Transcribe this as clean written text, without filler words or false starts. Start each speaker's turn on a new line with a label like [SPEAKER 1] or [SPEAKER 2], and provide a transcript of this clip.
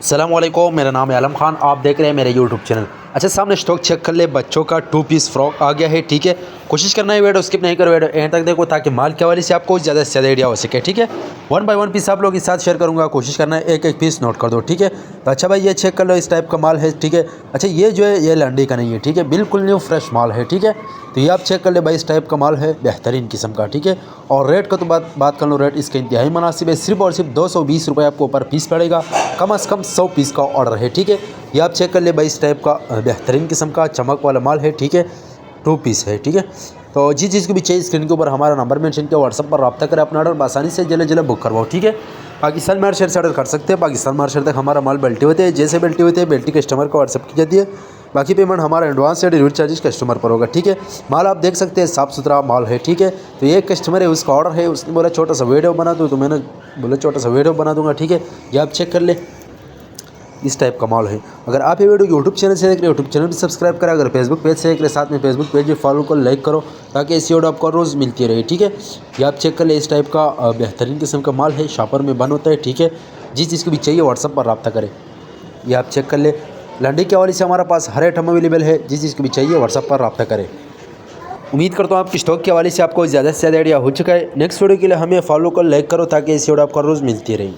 [SPEAKER 1] अस्सलामुअलैकुम, मेरा नाम है आलम खान। आप देख रहे हैं मेरे यूट्यूब चैनल। अच्छा, सामने स्टॉक चेक कर ले। बच्चों का 2 पीस फ्रॉक आ गया है। ठीक है, कोशिश करना है वीडियो स्किप नहीं करो, वीडियो एंड तक देखो ताकि माल के हवाले से आपको ज़्यादा से ज़्यादा आइडिया हो सके। ठीक है, 1 बाय 1 पीस आप लोगों के साथ शेयर करूँगा। कोशिश करना है एक एक पीस नोट कर दो। ठीक है, तो अच्छा भाई ये चेक कर लो, इस टाइप का माल है। ठीक है, अच्छा ये जो है ये लंडी का नहीं है। ठीक है, बिल्कुल न्यू फ्रेश माल है। ठीक है, तो ये आप चेक कर ले भाई, इस टाइप का माल है, बेहतरीन किस्म का। ठीक है, और रेट का तो बात कर लो, रेट इसका इंतहाई मुनासिब है। सिर्फ और सिर्फ 220 रुपये आपको पर पीस पड़ेगा। कम से कम 100 पीस का ऑर्डर है। ठीक है, ये आप चेक कर ले भाई, इस टाइप का बेहतरीन किस्म का चमक वाला माल है। ठीक है, 2 पीस है। ठीक है, तो जिस चीज़ को भी चाहिए स्क्रीन के ऊपर हमारा नंबर मेंशन किया, व्हाट्सअप पर रब्ता करें, अपना ऑर्डर आसानी से जल्द बुक करवाओ। ठीक है, पाकिस्तान मार्केट से ऑर्डर कर सकते हैं। पाकिस्तान मार्केट तक हमारा माल बेल्टी होते हैं। जैसे बेल्टी होते हैं, बेल्टी कस्टमर को व्हाट्सअप की जाती है। बाकी पेमेंट हमारा एडवांस या डिलीवरी चार्जेस कस्टमर पर होगा। ठीक है, माल आप देख सकते हैं, साफ़ सुथरा माल है। ठीक है, तो ये कस्टमर है, उसका ऑर्डर है, उसने बोला छोटा सा वीडियो बना दो, तो मैंने बोला छोटा सा वीडियो बना दूंगा। ठीक है, ये आप चेक कर ले, इस टाइप का माल है। अगर आप ये वीडियो यूट्यूब चैनल से देख रहे हो, यूट्यूब चैनल भी सब्सक्राइब करें। अगर फेसबुक पेज से देख रहे, साथ में फेसबुक पेज भी फॉलो कर, लाइक करो, ताकि ऐसी वीडियो आपको रोज़ मिलती रहे। ठीक है, ये आप चेक कर ले, इस टाइप का बेहतरीन किस्म का माल है, शॉपर में बन होता है। ठीक है, जिस चीज़ को भी चाहिए व्हाट्सअप पर रब्ता करें। ये आप चेक कर ले, लंडी के हवाले से हमारे पास हर आइटम अवेलेबल है। जिस चीज़ को भी चाहिए व्हाट्सअप पर रब्ता करें। उम्मीद करता हूँ आपकी स्टॉक के हवाले से आपको ज़्यादा से ज़्यादा आइडिया हो चुका है। नेक्स्ट वीडियो के लिए हमें फॉलो कर, लाइक करो, ताकि ऐसी वीडियो आपको रोज़ मिलती रहे।